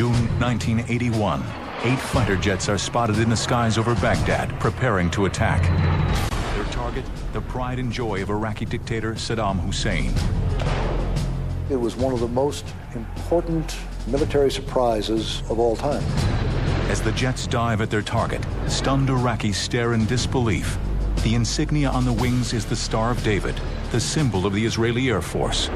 June 1981, 8 fighter jets are spotted in the skies over Baghdad, preparing to attack. Their target, the pride and joy of Iraqi dictator Saddam Hussein. It was one of the most important military surprises of all time. As the jets dive at their target, stunned Iraqis stare in disbelief. The insignia on the wings is the Star of David, the symbol of the Israeli Air Force.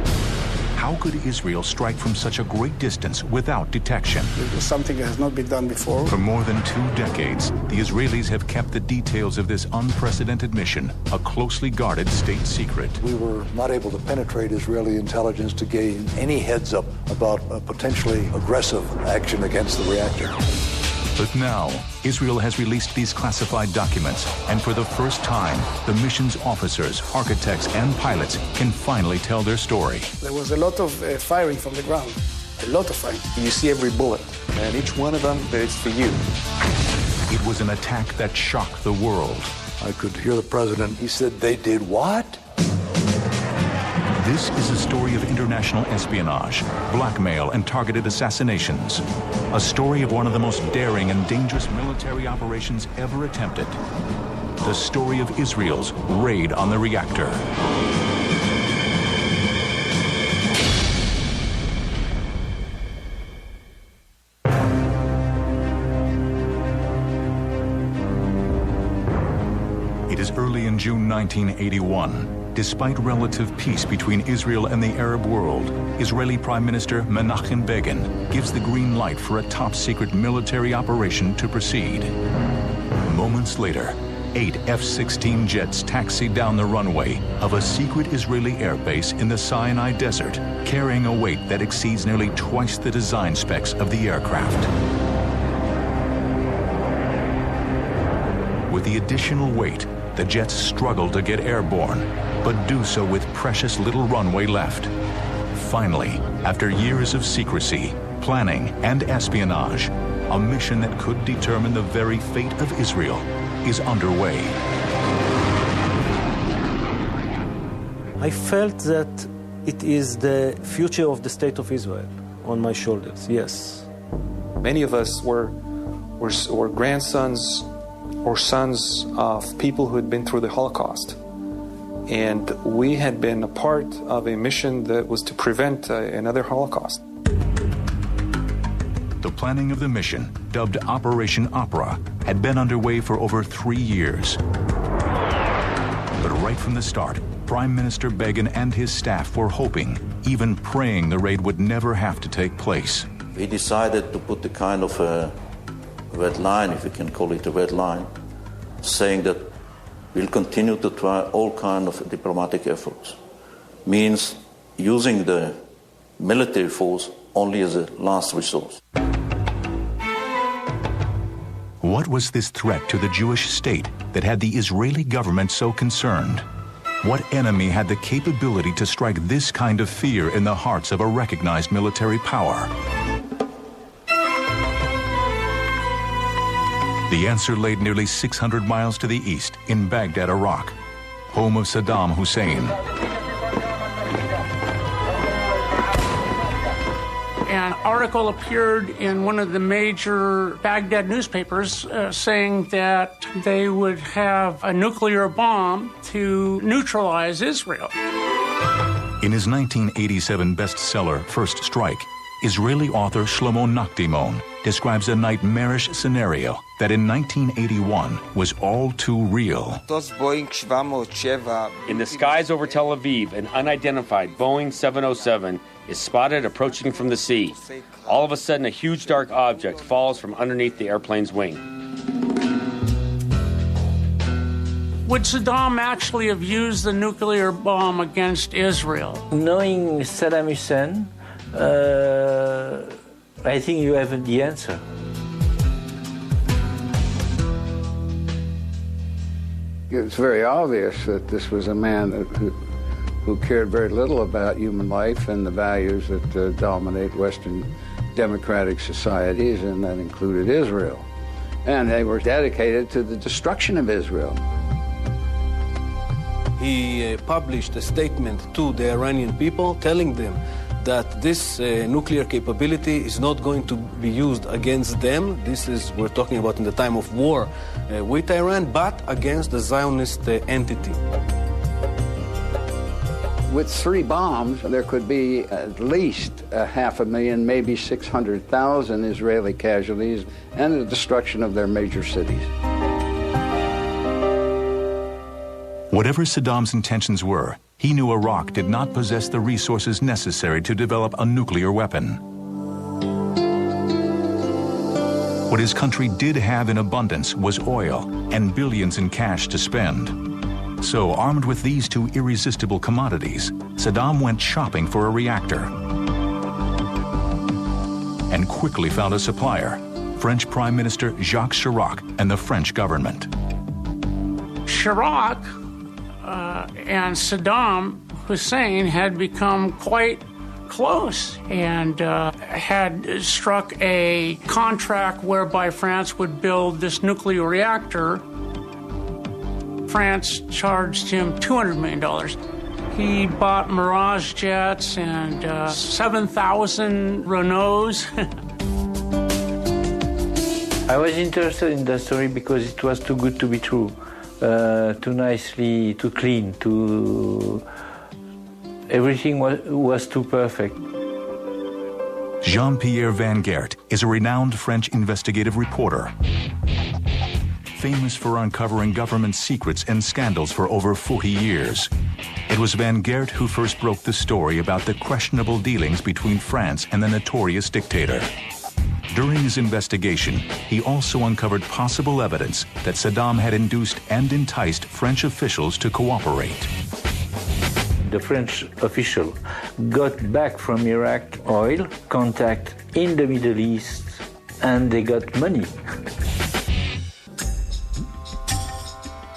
How could Israel strike from such a great distance without detection? It was something that has not been done before. For more than 2 decades, the Israelis have kept the details of this unprecedented mission a closely guarded state secret. We were not able to penetrate Israeli intelligence to gain any heads up about a potentially aggressive action against the reactor. But now, Israel has released these classified documents, and for the first time, the mission's officers, architects, and pilots can finally tell their story. There was a lot of firing from the ground, a lot of firing. You see every bullet, and each one of them, that it's for you. It was an attack that shocked the world. I could hear the president. He said, "They did what?" This is a story of international espionage, blackmail, and targeted assassinations. A story of one of the most daring and dangerous military operations ever attempted. The story of Israel's raid on the reactor. It is early in June 1981. Despite relative peace between Israel and the Arab world, Israeli Prime Minister Menachem Begin gives the green light for a top-secret military operation to proceed. Moments later, 8 F-16 jets taxi down the runway of a secret Israeli airbase in the Sinai Desert, carrying a weight that exceeds nearly twice the design specs of the aircraft. With the additional weight, the jets struggle to get airborne, but do so with precious little runway left. Finally, after years of secrecy, planning, and espionage, a mission that could determine the very fate of Israel is underway. I felt that it is the future of the state of Israel on my shoulders, yes. Many of us were grandsons or sons of people who had been through the Holocaust. And we had been a part of a mission that was to prevent another Holocaust. The planning of the mission, dubbed Operation Opera, had been underway for over 3 years. But right from the start, Prime Minister Begin and his staff were hoping, even praying the raid would never have to take place. We decided to put the kind of a red line, if we can call it a red line, saying that we'll continue to try all kinds of diplomatic efforts. Means using the military force only as a last resource. What was this threat to the Jewish state that had the Israeli government so concerned? What enemy had the capability to strike this kind of fear in the hearts of a recognized military power? The answer laid nearly 600 miles to the east in Baghdad, Iraq, home of Saddam Hussein. An article appeared in one of the major Baghdad newspapers saying that they would have a nuclear bomb to neutralize Israel. In his 1987 bestseller, First Strike, Israeli author Shlomo Nachdimon describes a nightmarish scenario that in 1981 was all too real. In the skies over Tel Aviv, an unidentified Boeing 707 is spotted approaching from the sea. All of a sudden, a huge dark object falls from underneath the airplane's wing. Would Saddam actually have used the nuclear bomb against Israel? Knowing Saddam Hussein, I think you have the answer. It's very obvious that this was a man who cared very little about human life and the values that dominate Western democratic societies, and that included Israel. And they were dedicated to the destruction of Israel. He published a statement to the Iranian people telling them that this nuclear capability is not going to be used against them. This is, we're talking about in the time of war with Iran, but against the Zionist entity. With 3 bombs, there could be at least 500,000, maybe 600,000 Israeli casualties and the destruction of their major cities. Whatever Saddam's intentions were, he knew Iraq did not possess the resources necessary to develop a nuclear weapon. What his country did have in abundance was oil and billions in cash to spend. So, armed with these 2 irresistible commodities, Saddam went shopping for a reactor and quickly found a supplier, French Prime Minister Jacques Chirac and the French government. Chirac and Saddam Hussein had become quite close and had struck a contract whereby France would build this nuclear reactor. France charged him $200 million. He bought Mirage jets and 7,000 Renaults. I was interested in that story because it was too good to be true. Too nicely, too clean, everything was too perfect. Jean-Pierre Van Geert is a renowned French investigative reporter, famous for uncovering government secrets and scandals for over 40 years. It was Van Geert who first broke the story about the questionable dealings between France and the notorious dictator. During his investigation, he also uncovered possible evidence that Saddam had induced and enticed French officials to cooperate. The French official got back from Iraq oil, contact in the Middle East, and they got money.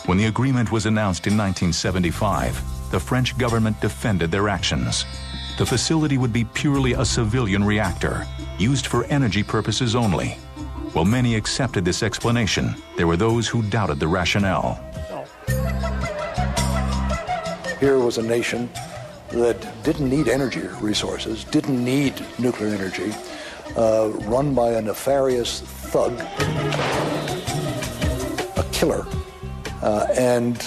When the agreement was announced in 1975, the French government defended their actions. The facility would be purely a civilian reactor, used for energy purposes only. While many accepted this explanation, there were those who doubted the rationale. Here was a nation that didn't need energy resources, didn't need nuclear energy, run by a nefarious thug, a killer, and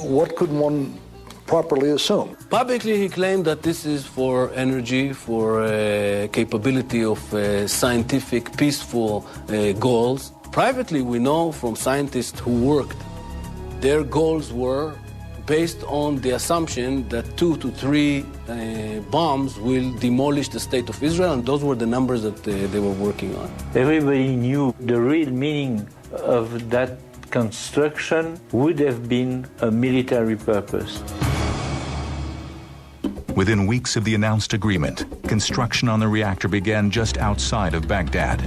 what could one properly assume? Publicly, he claimed that this is for energy, for capability of scientific, peaceful goals. Privately, we know from scientists who worked, their goals were based on the assumption that 2 to 3 bombs will demolish the state of Israel, and those were the numbers that they were working on. Everybody knew the real meaning of that construction would have been a military purpose. Within weeks of the announced agreement, construction on the reactor began just outside of Baghdad.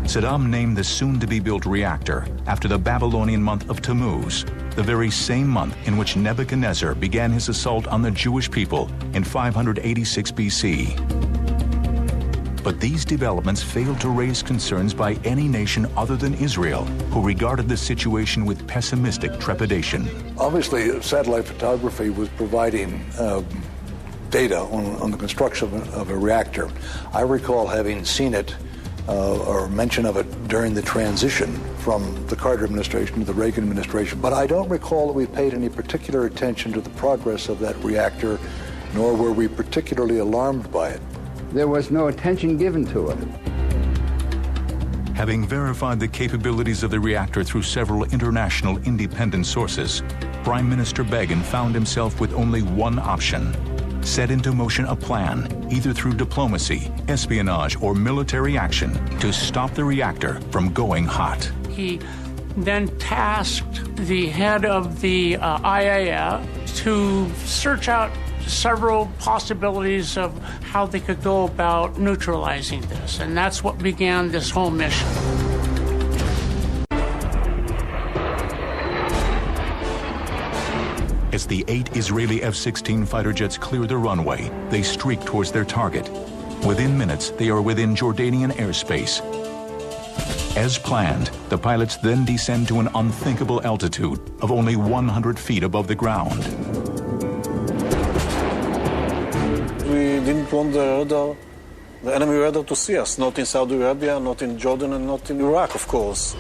Saddam named the soon-to-be-built reactor after the Babylonian month of Tammuz, the very same month in which Nebuchadnezzar began his assault on the Jewish people in 586 BC. But these developments failed to raise concerns by any nation other than Israel, who regarded the situation with pessimistic trepidation. Obviously, satellite photography was providing data on the construction of a reactor. I recall having seen it or mention of it during the transition from the Carter administration to the Reagan administration, but I don't recall that we paid any particular attention to the progress of that reactor, nor were we particularly alarmed by it. There was no attention given to it. Having verified the capabilities of the reactor through several international independent sources, Prime Minister Begin found himself with only one option: set into motion a plan, either through diplomacy, espionage, or military action, to stop the reactor from going hot. He then tasked the head of the IAEA to search out several possibilities of how they could go about neutralizing this, and that's what began this whole mission. As the 8 Israeli F-16 fighter jets clear the runway, they streak towards their target. Within minutes, they are within Jordanian airspace. As planned, the pilots then descend to an unthinkable altitude of only 100 feet above the ground. We didn't want the enemy radar to see us, not in Saudi Arabia, not in Jordan, and not in Iraq, of course.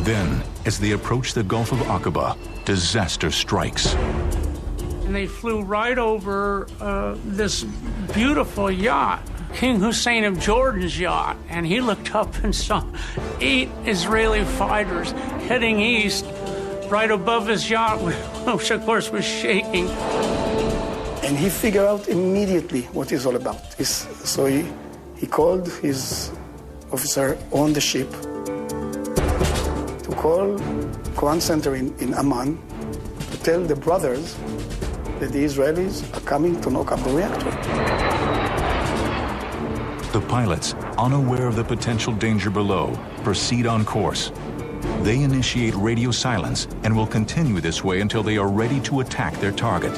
Then, as they approach the Gulf of Aqaba, disaster strikes. And they flew right over this beautiful yacht, King Hussein of Jordan's yacht, and he looked up and saw 8 Israeli fighters heading east right above his yacht, which of course was shaking. And he figured out immediately what it's all about. So he called his officer on the ship to call command center in Amman to tell the brothers that the Israelis are coming to knock up the reactor. The pilots, unaware of the potential danger below, proceed on course. They initiate radio silence and will continue this way until they are ready to attack their target.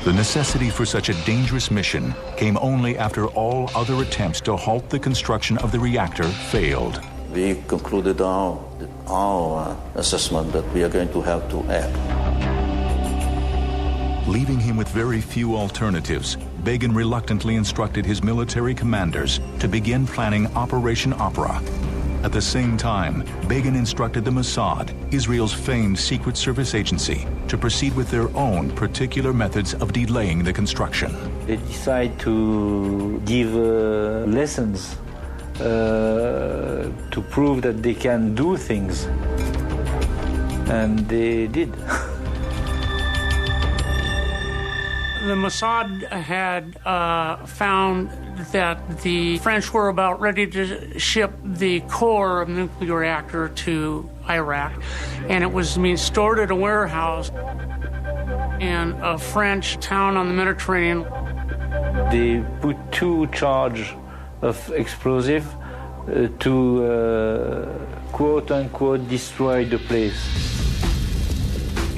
The necessity for such a dangerous mission came only after all other attempts to halt the construction of the reactor failed. We concluded our assessment that we are going to have to act. Leaving him with very few alternatives, Begin reluctantly instructed his military commanders to begin planning Operation Opera. At the same time, Begin instructed the Mossad, Israel's famed secret service agency, to proceed with their own particular methods of delaying the construction. They decide to give lessons to prove that they can do things. And they did. The Mossad had found that the French were about ready to ship the core of the nuclear reactor to Iraq, and it was being stored at a warehouse in a French town on the Mediterranean. They put 2 charges of explosive to quote-unquote destroy the place.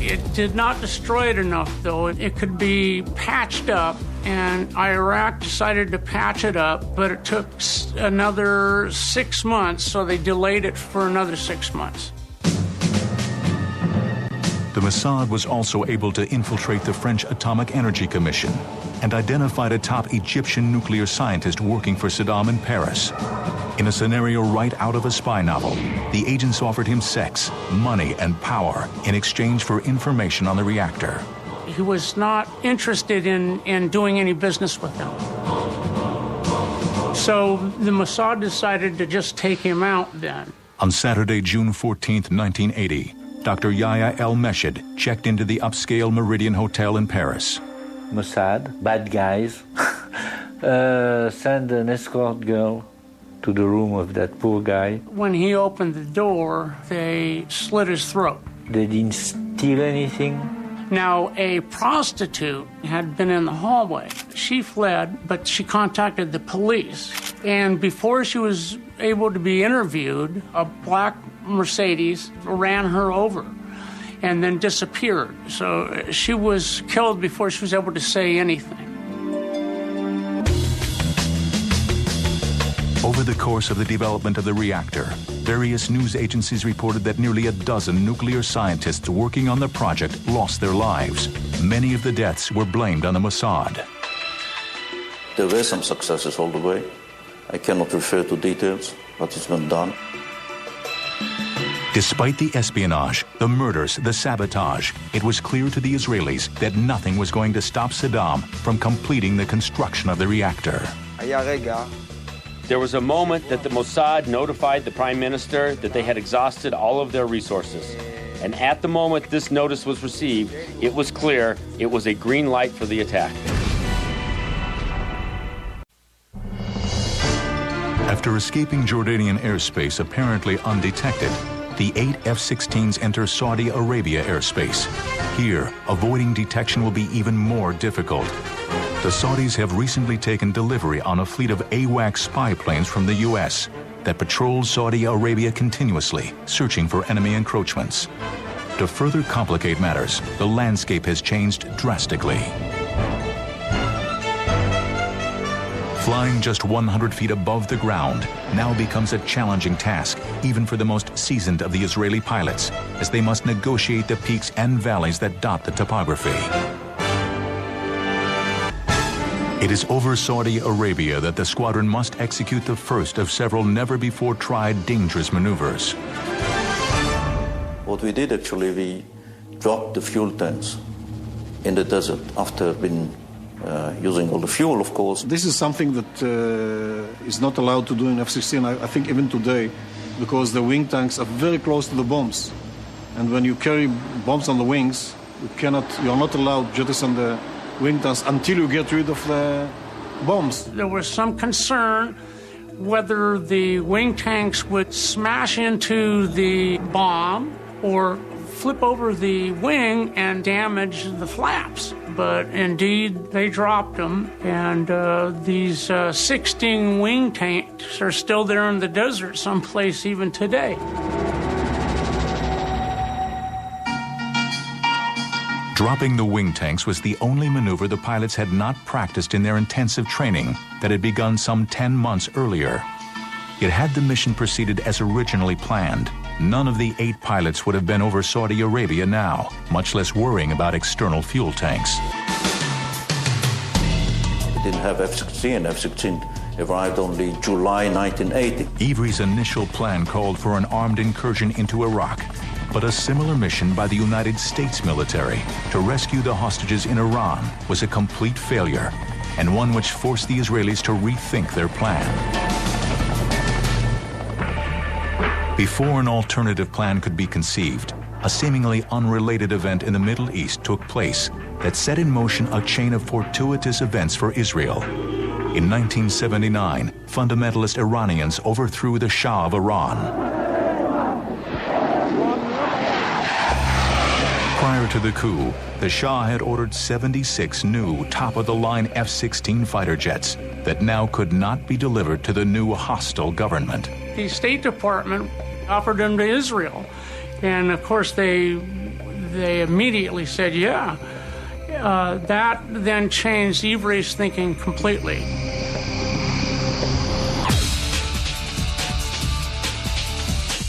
It did not destroy it enough, though. It could be patched up, and Iraq decided to patch it up, but it took another 6 months, so they delayed it for another 6 months. The Mossad was also able to infiltrate the French Atomic Energy Commission and identified a top Egyptian nuclear scientist working for Saddam in Paris. In a scenario right out of a spy novel, the agents offered him sex, money, and power in exchange for information on the reactor. He was not interested in doing any business with them. So the Mossad decided to just take him out then. On Saturday, June 14, 1980, Dr. Yahya El-Meshed checked into the upscale Meridian Hotel in Paris. Mossad, bad guys, send an escort girl to the room of that poor guy. When he opened the door, they slit his throat. They didn't steal anything. Now, a prostitute had been in the hallway. She fled, but she contacted the police. And before she was able to be interviewed, a black Mercedes ran her over and then disappeared. So she was killed before she was able to say anything. Over the course of the development of the reactor, various news agencies reported that nearly a dozen nuclear scientists working on the project lost their lives. Many of the deaths were blamed on the Mossad. There were some successes all the way. I cannot refer to details, but it's been done. Despite the espionage, the murders, the sabotage, it was clear to the Israelis that nothing was going to stop Saddam from completing the construction of the reactor. There was a moment that the Mossad notified the Prime Minister that they had exhausted all of their resources. And at the moment this notice was received, it was clear it was a green light for the attack. After escaping Jordanian airspace apparently undetected, the 8 F-16s enter Saudi Arabia airspace. Here, avoiding detection will be even more difficult. The Saudis have recently taken delivery on a fleet of AWACS spy planes from the U.S. that patrol Saudi Arabia continuously, searching for enemy encroachments. To further complicate matters, the landscape has changed drastically. Flying just 100 feet above the ground now becomes a challenging task, even for the most seasoned of the Israeli pilots, as they must negotiate the peaks and valleys that dot the topography. It is over Saudi Arabia that the squadron must execute the first of several never-before-tried dangerous maneuvers. What we did actually, we dropped the fuel tanks in the desert after been using all the fuel, of course. This is something that is not allowed to do in F-16, I think even today, because the wing tanks are very close to the bombs. And when you carry bombs on the wings, you are not allowed to jettison the wing tanks until you get rid of the bombs. There was some concern whether the wing tanks would smash into the bomb or flip over the wing and damage the flaps. But indeed, they dropped them, and these 16 wing tanks are still there in the desert someplace even today. Dropping the wing tanks was the only maneuver the pilots had not practiced in their intensive training that had begun some 10 months earlier. Yet had the mission proceeded as originally planned, none of the 8 pilots would have been over Saudi Arabia now, much less worrying about external fuel tanks. We didn't have F-16. F-16 arrived only July 1980. Ivry's initial plan called for an armed incursion into Iraq, but a similar mission by the United States military to rescue the hostages in Iran was a complete failure, and one which forced the Israelis to rethink their plan. Before an alternative plan could be conceived, a seemingly unrelated event in the Middle East took place that set in motion a chain of fortuitous events for Israel. In 1979, fundamentalist Iranians overthrew the Shah of Iran. Prior to the coup, the Shah had ordered 76 new top-of-the-line F-16 fighter jets that now could not be delivered to the new hostile government. The State Department offered them to Israel, and of course they immediately said, yeah. That then changed Ivry's thinking completely.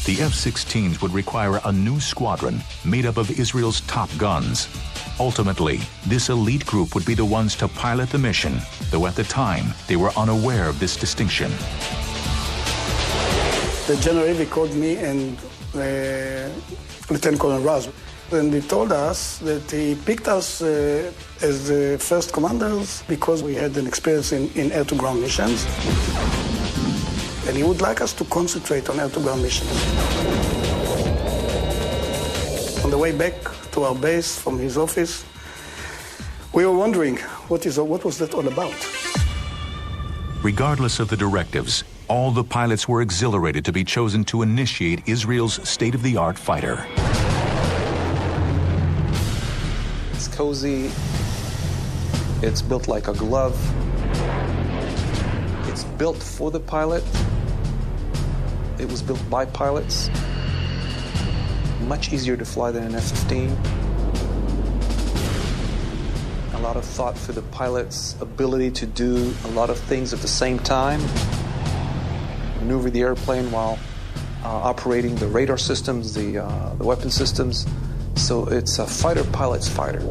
The F-16s would require a new squadron made up of Israel's top guns. Ultimately, this elite group would be the ones to pilot the mission, though at the time, they were unaware of this distinction. The General Ivry called me and Lieutenant Colonel Raz, and he told us that he picked us as the first commanders because we had an experience in air-to-ground missions. And he would like us to concentrate on air-to-ground missions. On the way back to our base from his office, we were wondering, what was that all about? Regardless of the directives, all the pilots were exhilarated to be chosen to initiate Israel's state-of-the-art fighter. It's cozy. It's built like a glove. It's built for the pilot. It was built by pilots. Much easier to fly than an F-15. A lot of thought for the pilot's ability to do a lot of things at the same time. Maneuver the airplane while operating the radar systems, the weapon systems. So it's a fighter pilot's fighter.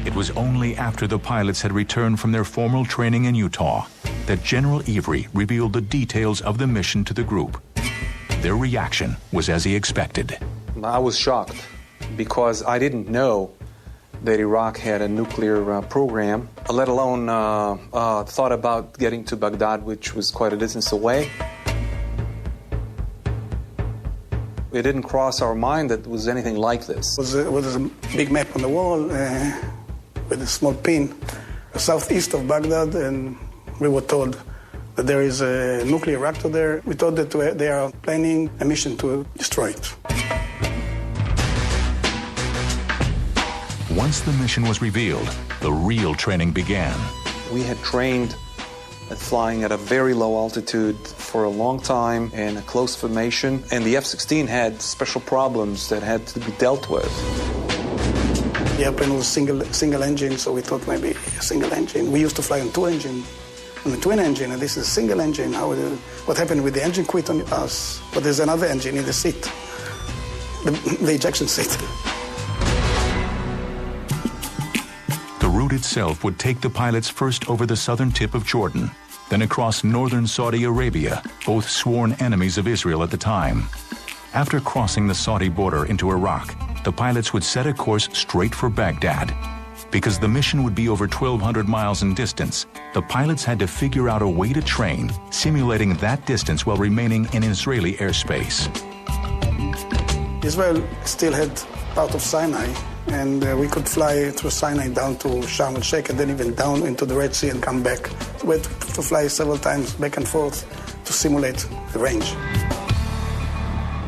It was only after the pilots had returned from their formal training in Utah that General Ivry revealed the details of the mission to the group. Their reaction was as he expected. I was shocked because I didn't know that Iraq had a nuclear program, let alone thought about getting to Baghdad, which was quite a distance away. It didn't cross our mind that it was anything like this. There was a big map on the wall with a small pin southeast of Baghdad, and we were told that there is a nuclear reactor there. We thought that they are planning a mission to destroy it. Once the mission was revealed, the real training began. We had trained at flying at a very low altitude for a long time in a close formation, and the F-16 had special problems that had to be dealt with. The airplane was single engine, so we thought maybe a single engine. We used to fly on on the twin engine, and this is a single engine. What happened with the engine quit on us? But there's another engine in the seat, the ejection seat. route itself would take the pilots first over the southern tip of Jordan, then across northern Saudi Arabia, both sworn enemies of Israel at the time. After crossing the Saudi border into Iraq, the pilots would set a course straight for Baghdad. Because the mission would be over 1,200 miles in distance, the pilots had to figure out a way to train, simulating that distance while remaining in Israeli airspace. Israel still had part of Sinai, and we could fly through Sinai down to Sharm el-Sheikh and then even down into the Red Sea and come back. We had to fly several times back and forth to simulate the range.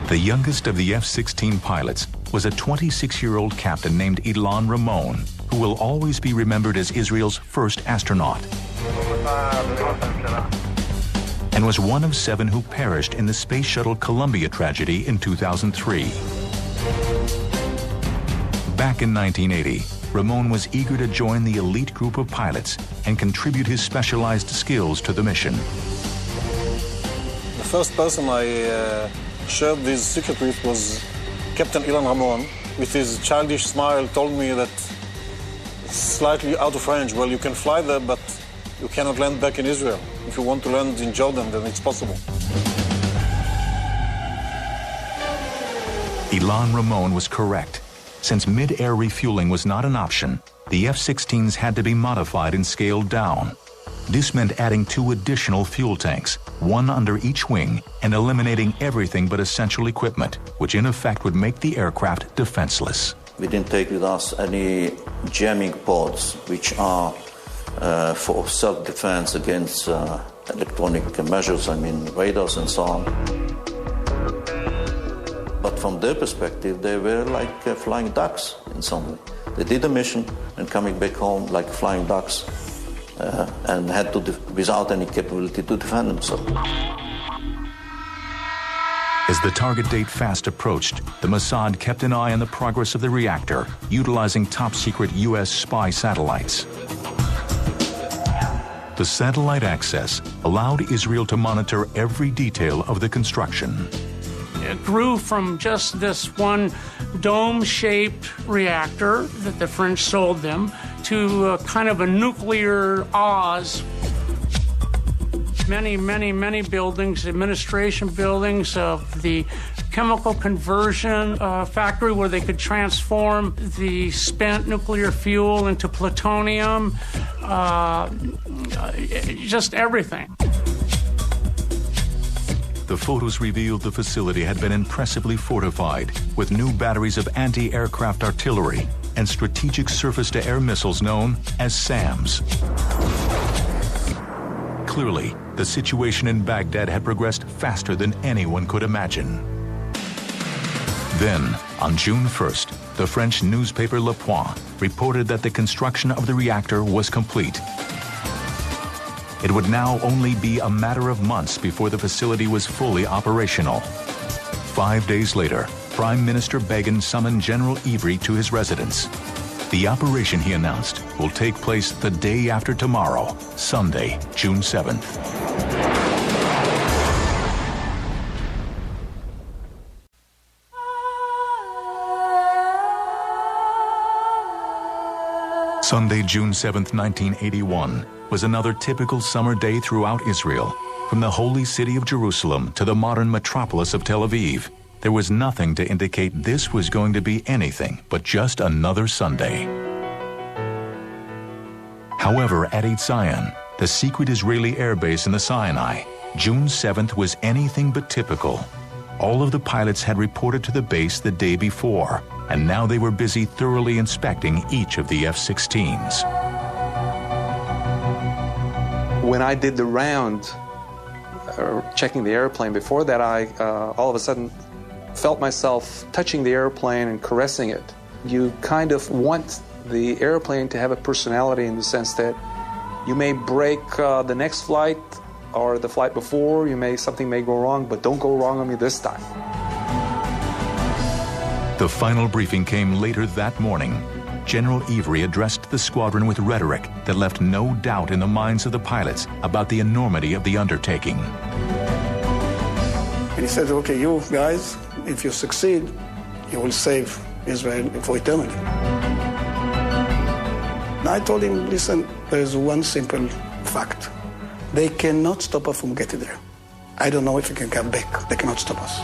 The youngest of the F-16 pilots was a 26-year-old captain named Ilan Ramon, who will always be remembered as Israel's first astronaut, and was one of 7 who perished in the Space Shuttle Columbia tragedy in 2003. Back in 1980, Ramon was eager to join the elite group of pilots and contribute his specialized skills to the mission. The first person I shared this secret with was Captain Ilan Ramon. With his childish smile, told me that it's slightly out of range. Well, you can fly there, but you cannot land back in Israel. If you want to land in Jordan, then it's possible. Ilan Ramon was correct. Since mid-air refueling was not an option, the F-16s had to be modified and scaled down. This meant adding 2 additional fuel tanks, one under each wing, and eliminating everything but essential equipment, which in effect would make the aircraft defenseless. We didn't take with us any jamming pods, which are for self-defense against electronic measures, I mean radars and so on. But from their perspective, they were like flying ducks in some way. They did a mission and coming back home like flying ducks and had to, without any capability to defend themselves. As the target date fast approached, the Mossad kept an eye on the progress of the reactor, utilizing top-secret U.S. spy satellites. The satellite access allowed Israel to monitor every detail of the construction. It grew from just this one dome-shaped reactor that the French sold them to kind of a nuclear Oz. Many buildings, administration buildings of the chemical conversion factory where they could transform the spent nuclear fuel into plutonium, just everything. The photos revealed the facility had been impressively fortified with new batteries of anti-aircraft artillery and strategic surface-to-air missiles known as SAMs. Clearly, the situation in Baghdad had progressed faster than anyone could imagine. Then, on June 1st, the French newspaper Le Point reported that the construction of the reactor was complete. It would now only be a matter of months before the facility was fully operational. 5 days later, Prime Minister Begin summoned General Ivry to his residence. The operation, he announced, will take place the day after tomorrow, Sunday, June 7th. Sunday, June 7th, 1981, was another typical summer day throughout Israel. From the holy city of Jerusalem to the modern metropolis of Tel Aviv, there was nothing to indicate this was going to be anything but just another Sunday. However, at Eitzion, the secret Israeli airbase in the Sinai, June 7th was anything but typical. All of the pilots had reported to the base the day before, and now they were busy thoroughly inspecting each of the F-16s. When I did the round, checking the airplane, before that I all of a sudden felt myself touching the airplane and caressing it. You kind of want the airplane to have a personality in the sense that you may break the next flight or the flight before, something may go wrong, but don't go wrong on me this time. The final briefing came later that morning. General Ivry addressed the squadron with rhetoric that left no doubt in the minds of the pilots about the enormity of the undertaking. And he said, okay, you guys, if you succeed, you will save Israel for eternity. I told him, listen, there's one simple fact. They cannot stop us from getting there. I don't know if we can come back. They cannot stop us.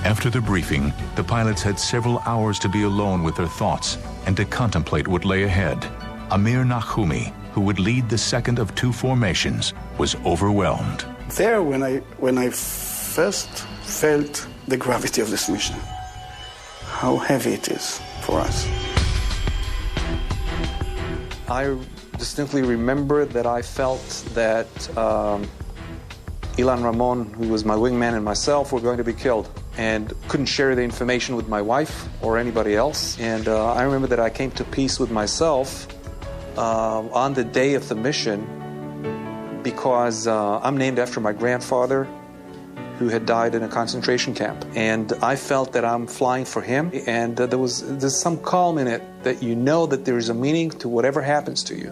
After the briefing, the pilots had several hours to be alone with their thoughts and to contemplate what lay ahead. Amir Nahumi, who would lead the second of two formations, was overwhelmed. There, when I first felt the gravity of this mission, how heavy it is for us. I distinctly remember that I felt that Ilan Ramon, who was my wingman, and myself were going to be killed, and couldn't share the information with my wife or anybody else. And I remember that I came to peace with myself on the day of the mission, because I'm named after my grandfather, who had died in a concentration camp. And I felt that I'm flying for him, and there's some calm in it, that you know that there is a meaning to whatever happens to you.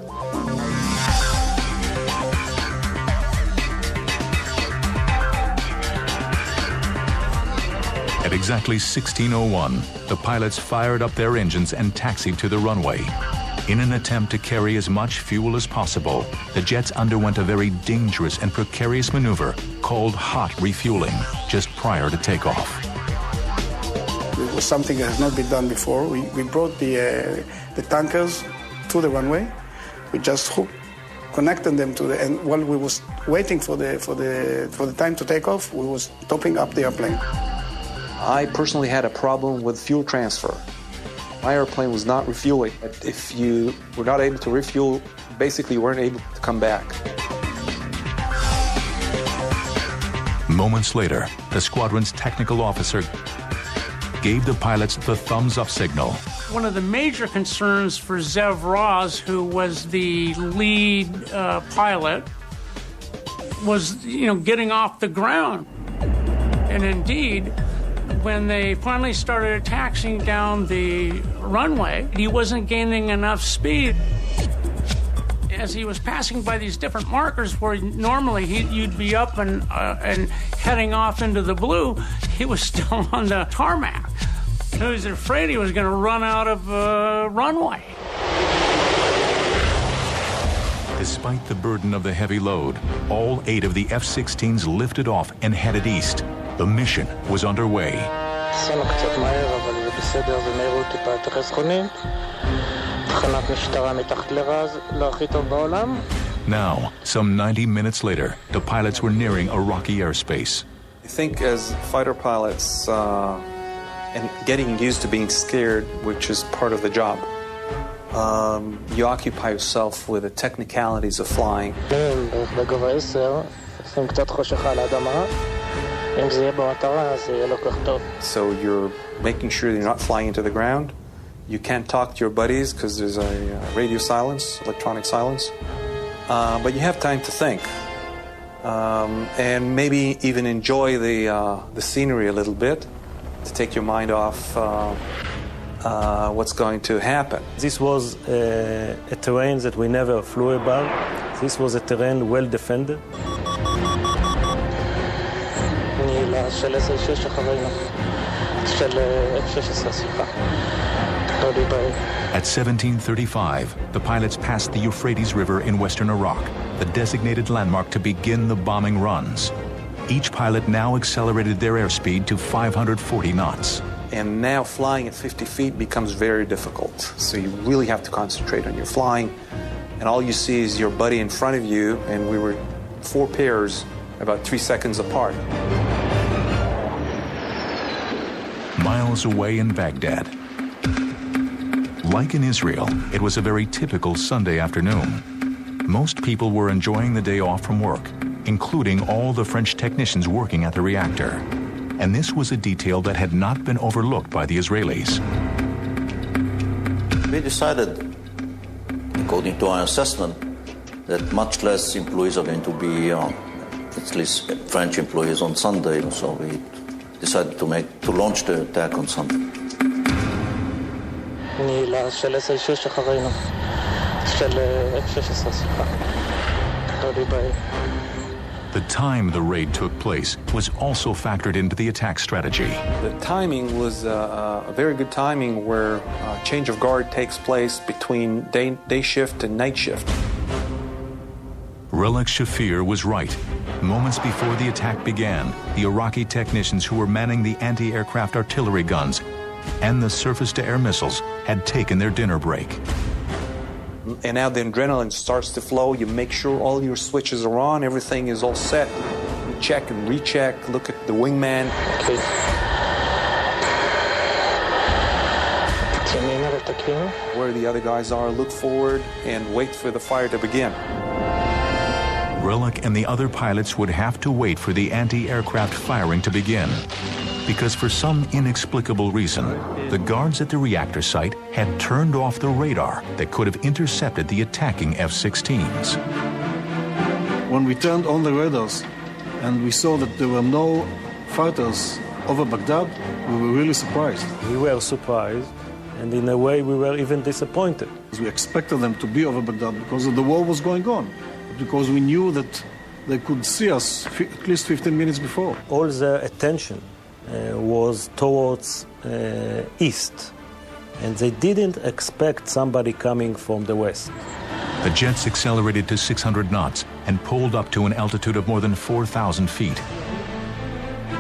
At exactly 16:01, the pilots fired up their engines and taxied to the runway. In an attempt to carry as much fuel as possible, the jets underwent a very dangerous and precarious maneuver called hot refueling just prior to takeoff. It was something that has not been done before. We brought the tankers to the runway. We just connected them to and while we was waiting for the time to take off, we was topping up the airplane. I personally had a problem with fuel transfer. My airplane was not refueling. If you were not able to refuel, basically you weren't able to come back. Moments later, the squadron's technical officer gave the pilots the thumbs-up signal. One of the major concerns for Zev Raz, who was the lead pilot, was, getting off the ground. And indeed, when they finally started taxiing down the runway, he wasn't gaining enough speed. As he was passing by these different markers where normally you'd be up and heading off into the blue, he was still on the tarmac. He was afraid he was going to run out of runway. Despite the burden of the heavy load, all 8 of the F-16s lifted off and headed east. The mission was underway. Now, some 90 minutes later, the pilots were nearing Iraqi airspace. I think as fighter pilots, and getting used to being scared, which is part of the job, you occupy yourself with the technicalities of flying. So you're making sure you're not flying into the ground. You can't talk to your buddies because there's a radio silence, electronic silence. But you have time to think. And maybe even enjoy the scenery a little bit to take your mind off what's going to happen. This was a terrain that we never flew above. This was a terrain well defended. At 17:35, the pilots passed the Euphrates River in western Iraq, the designated landmark to begin the bombing runs. Each pilot now accelerated their airspeed to 540 knots. And now flying at 50 feet becomes very difficult. So you really have to concentrate on your flying. And all you see is your buddy in front of you, and we were 4 pairs about 3 seconds apart. Miles away in Baghdad. Like in Israel, it was a very typical Sunday afternoon. Most people were enjoying the day off from work, including all the French technicians working at the reactor. And this was a detail that had not been overlooked by the Israelis. We decided, according to our assessment, that much less employees are going to be, at least French employees, on Sunday. So we decided to launch the attack on Sunday. The time the raid took place was also factored into the attack strategy. The timing was a very good timing where change of guard takes place between day shift and night shift. Relek Shafir was right. Moments before the attack began, the Iraqi technicians who were manning the anti-aircraft artillery guns and the surface-to-air missiles had taken their dinner break. And now the adrenaline starts to flow. You make sure all your switches are on, everything is all set. You check and recheck, look at the wingman. Where the other guys are, look forward and wait for the fire to begin. Relek and the other pilots would have to wait for the anti-aircraft firing to begin, because for some inexplicable reason, the guards at the reactor site had turned off the radar that could have intercepted the attacking F-16s. When we turned on the radars and we saw that there were no fighters over Baghdad, we were really surprised. We were surprised, and in a way we were even disappointed. We expected them to be over Baghdad because the war was going on, because we knew that they could see us at least 15 minutes before. All the attention was towards east, and they didn't expect somebody coming from the west. The jets accelerated to 600 knots and pulled up to an altitude of more than 4,000 feet.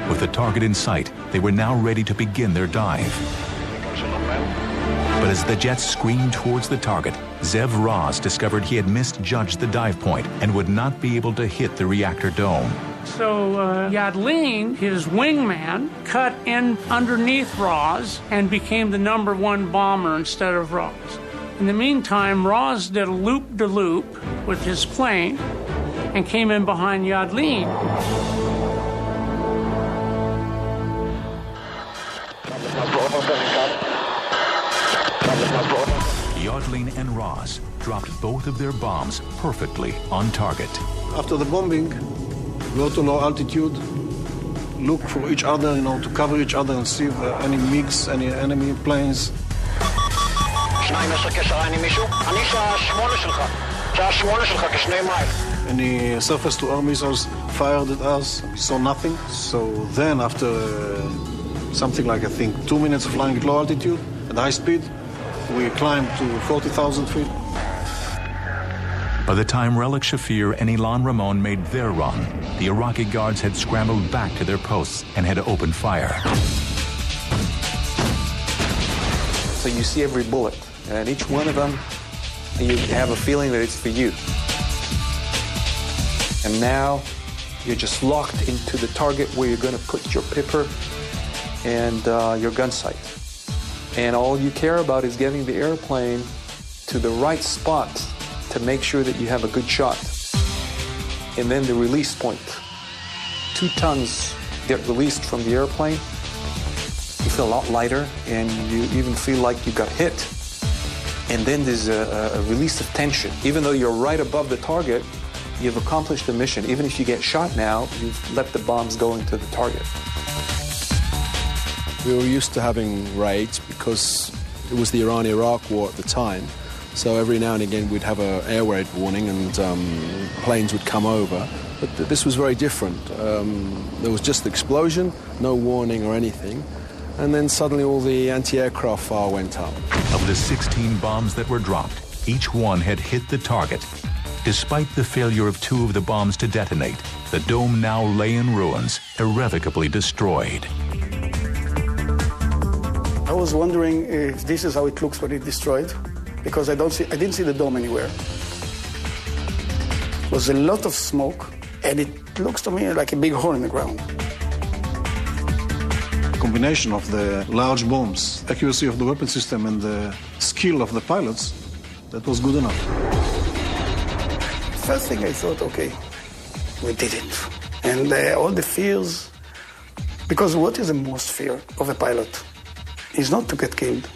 With the target in sight, they were now ready to begin their dive. But as the jets screamed towards the target, Zev Raz discovered he had misjudged the dive point and would not be able to hit the reactor dome. So Yadlin, his wingman, cut in underneath Raz and became the #1 bomber instead of Raz. In the meantime, Raz did a loop-de-loop with his plane and came in behind Yadlin. Yadlin and Raz dropped both of their bombs perfectly on target. After the bombing, go to low altitude, look for each other, to cover each other and see if there are any MiGs, any enemy planes. Any surface-to-air missiles fired at us, we saw nothing. So then after something like, I think, 2 minutes of flying at low altitude, at high speed, we climbed to 40,000 feet. By the time Relek Shafir and Ilan Ramon made their run, the Iraqi guards had scrambled back to their posts and had opened fire. So you see every bullet, and each one of them, you have a feeling that it's for you. And now you're just locked into the target where you're going to put your pipper and your gun sight. And all you care about is getting the airplane to the right spot to make sure that you have a good shot. And then the release point. 2 tons get released from the airplane. You feel a lot lighter, and you even feel like you got hit. And then there's a release of tension. Even though you're right above the target, you've accomplished the mission. Even if you get shot now, you've let the bombs go into the target. We were used to having raids because it was the Iran-Iraq war at the time. So every now and again we'd have an air raid warning and planes would come over. But this was very different. There was just the explosion, no warning or anything. And then suddenly all the anti-aircraft fire went up. Of the 16 bombs that were dropped, each one had hit the target. Despite the failure of 2 of the bombs to detonate, the dome now lay in ruins, irrevocably destroyed. I was wondering if this is how it looks when it's destroyed, because I didn't see the dome anywhere. There was a lot of smoke, and it looks to me like a big hole in the ground. The combination of the large bombs, accuracy of the weapon system, and the skill of the pilots, that was good enough. First thing I thought, okay, we did it. And all the fears, because what is the most fear of a pilot? Is not to get killed,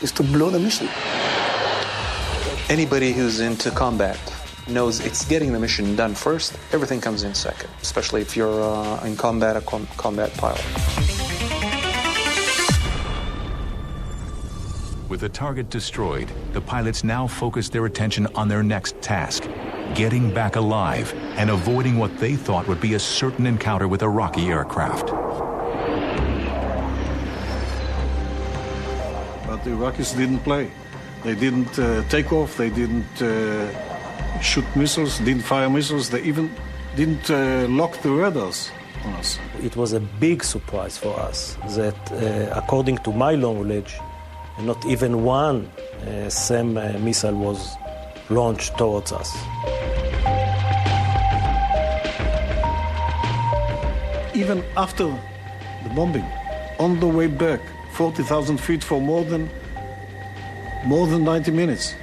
is to blow the mission. Anybody who's into combat knows it's getting the mission done first. Everything comes in second, especially if you're in combat, a combat pilot. With the target destroyed, the pilots now focused their attention on their next task, getting back alive and avoiding what they thought would be a certain encounter with Iraqi aircraft. But the Iraqis didn't play. They didn't take off, they didn't shoot missiles, didn't fire missiles, they even didn't lock the radars on us. It was a big surprise for us that, according to my knowledge, not even one SAM missile was launched towards us. Even after the bombing, on the way back, 40,000 feet for more than 90 minutes,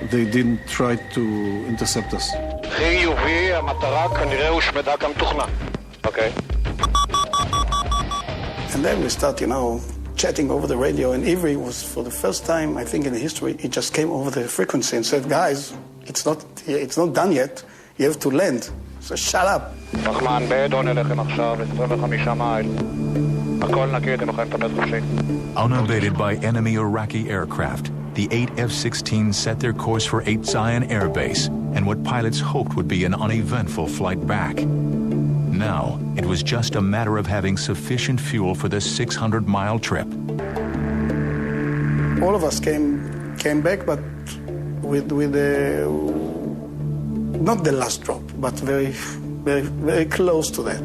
they didn't try to intercept us. Okay. And then we start, chatting over the radio, and Ivry was, for the first time, I think in history, he just came over the frequency and said, guys, it's not done yet, you have to land. So shut up. Unabated by enemy Iraqi aircraft, the 8 F-16s set their course for 8 Zion Air Base and what pilots hoped would be an uneventful flight back. Now, it was just a matter of having sufficient fuel for the 600-mile trip. All of us came back, but with not the last drop, but very, very, very close to that.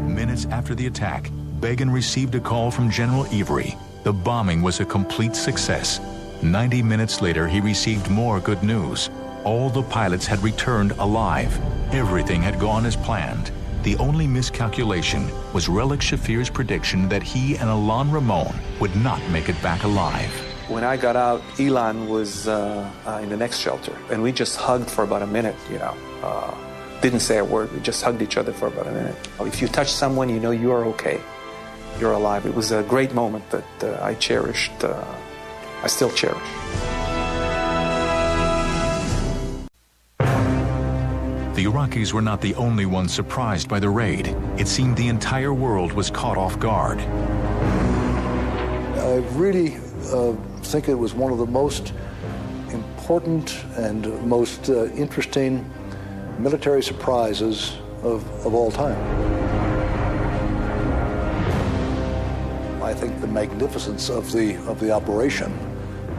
Minutes after the attack, Begin received a call from General Ivry. The bombing was a complete success. 90 minutes later, he received more good news. All the pilots had returned alive. Everything had gone as planned. The only miscalculation was Relic Shafir's prediction that he and Ilan Ramon would not make it back alive. When I got out, Ilan was in the next shelter, and we just hugged for about a minute, Didn't say a word, we just hugged each other for about a minute. If you touch someone, you know you are okay. You're alive. It was a great moment that I cherished, I still cherish. The Iraqis were not the only ones surprised by the raid. It seemed the entire world was caught off guard. I really think it was one of the most important and most interesting military surprises of all time. I think the magnificence of the operation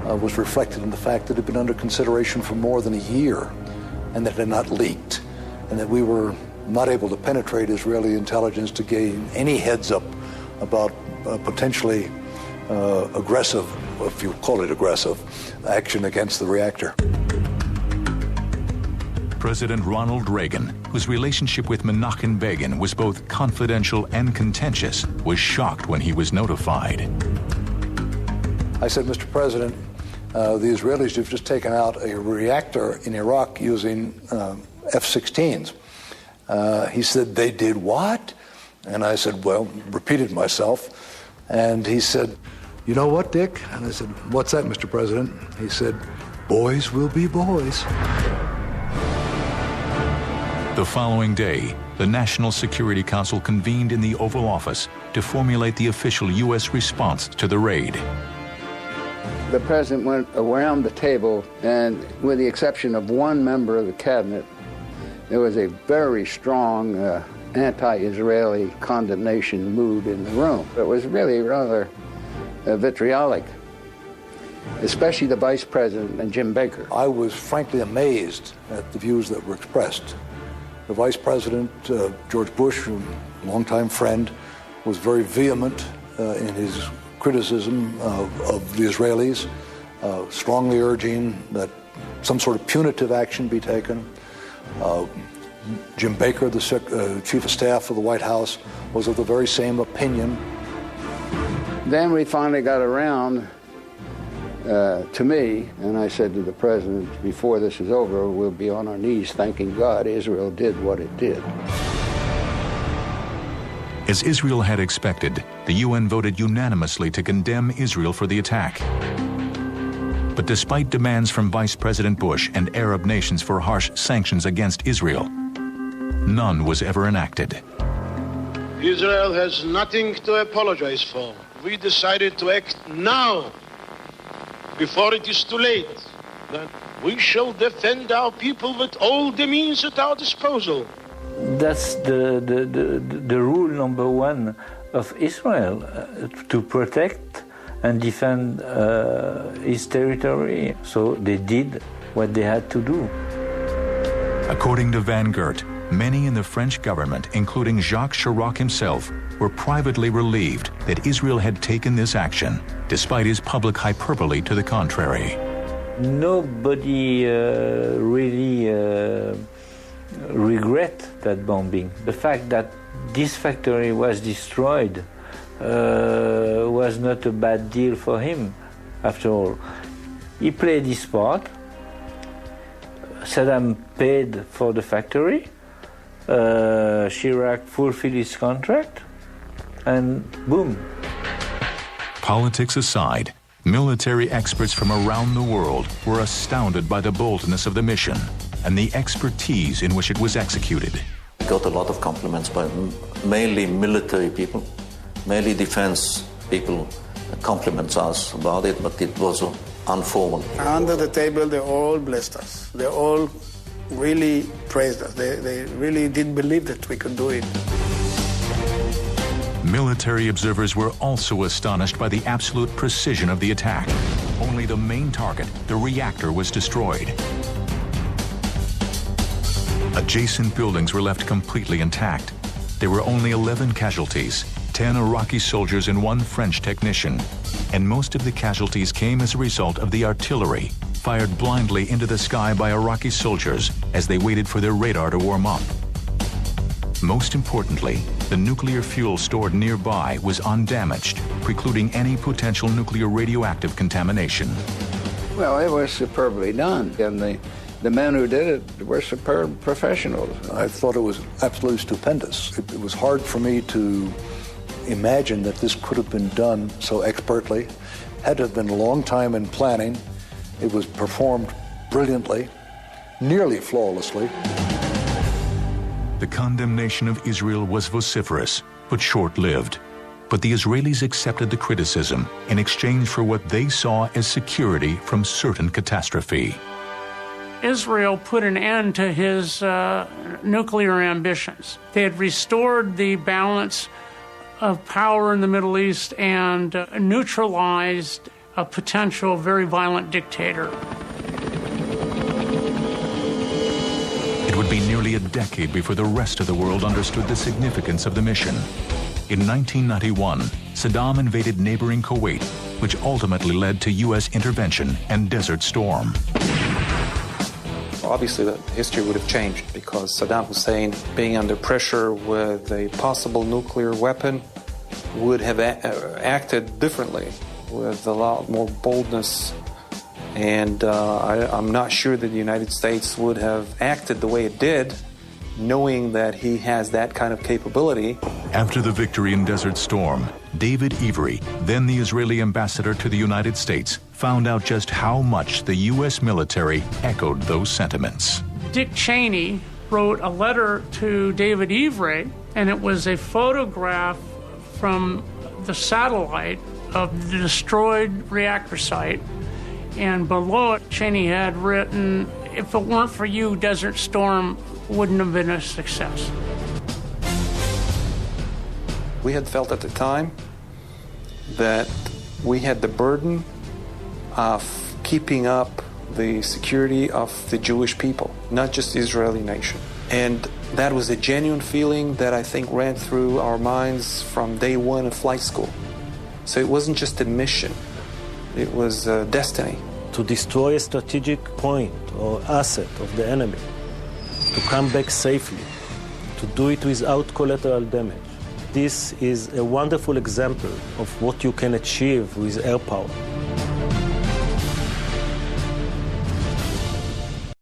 was reflected in the fact that it had been under consideration for more than a year and that it had not leaked, and that we were not able to penetrate Israeli intelligence to gain any heads up about potentially aggressive, if you call it aggressive, action against the reactor. President Ronald Reagan, whose relationship with Menachem Begin was both confidential and contentious, was shocked when he was notified. I said, Mr. President, the Israelis have just taken out a reactor in Iraq using F-16s. He said, they did what? And I said, well, repeated myself. And he said, you know what, Dick? And I said, what's that, Mr. President? He said, boys will be boys. The following day, the National Security Council convened in the Oval Office to formulate the official U.S. response to the raid. The president went around the table, and with the exception of one member of the cabinet, there was a very strong anti-Israeli condemnation mood in the room. It was really rather vitriolic, especially the vice president and Jim Baker. I was frankly amazed at the views that were expressed. The vice president, George Bush, a longtime friend, was very vehement in his criticism of the Israelis, strongly urging that some sort of punitive action be taken. Jim Baker, the chief of staff of the White House, was of the very same opinion. Then we finally got around to me, and I said to the president, before this is over, we'll be on our knees thanking God Israel did what it did. As Israel had expected, the UN voted unanimously to condemn Israel for the attack. But despite demands from Vice President Bush and Arab nations for harsh sanctions against Israel, none was ever enacted. Israel has nothing to apologize for. We decided to act now, before it is too late. that we shall defend our people with all the means at our disposal. That's the rule number one of Israel, to protect and defend his territory. So they did what they had to do. According to Van Gert, many in the French government, including Jacques Chirac himself, were privately relieved that Israel had taken this action, despite his public hyperbole to the contrary. Nobody really regret that bombing. The fact that this factory was destroyed was not a bad deal for him, after all. He played his part. Saddam paid for the factory. Chirac fulfilled his contract, and boom. Politics aside, military experts from around the world were astounded by the boldness of the mission and the expertise in which it was executed. We got a lot of compliments by mainly military people, mainly defense people compliments us about it, but it was informal. Under the table, they all blessed us. They all really praised us. They really did believe that we could do it. Military observers were also astonished by the absolute precision of the attack. Only the main target, the reactor, was destroyed. Adjacent buildings were left completely intact. There were only 11 casualties, 10 Iraqi soldiers and 1 French technician. And most of the casualties came as a result of the artillery, fired blindly into the sky by Iraqi soldiers as they waited for their radar to warm up. Most importantly, the nuclear fuel stored nearby was undamaged, precluding any potential nuclear radioactive contamination. Well, it was superbly done, and the men who did it were superb professionals. I thought it was absolutely stupendous. It was hard for me to imagine that this could have been done so expertly. Had to have been a long time in planning. It was performed brilliantly, nearly flawlessly. The condemnation of Israel was vociferous, but short-lived. But the Israelis accepted the criticism in exchange for what they saw as security from certain catastrophe. Israel put an end to his nuclear ambitions. They had restored the balance of power in the Middle East and neutralized a potential very violent dictator. It would be nearly a decade before the rest of the world understood the significance of the mission. In 1991, Saddam invaded neighboring Kuwait, which ultimately led to U.S. intervention and Desert Storm. Obviously, the history would have changed because Saddam Hussein, being under pressure with a possible nuclear weapon, would have acted differently with a lot more boldness. And I'm not sure that the United States would have acted the way it did, knowing that he has that kind of capability. After the victory in Desert Storm, David Every, then the Israeli ambassador to the United States, found out just how much the U.S. military echoed those sentiments. Dick Cheney wrote a letter to David Every, and it was a photograph from the satellite of the destroyed reactor site. And below it, Cheney had written, "If it weren't for you, Desert Storm wouldn't have been a success." We had felt at the time that we had the burden of keeping up the security of the Jewish people, not just the Israeli nation. And that was a genuine feeling that I think ran through our minds from day one of flight school. So it wasn't just a mission. It was destiny. To destroy a strategic point or asset of the enemy, to come back safely, to do it without collateral damage. This is a wonderful example of what you can achieve with air power.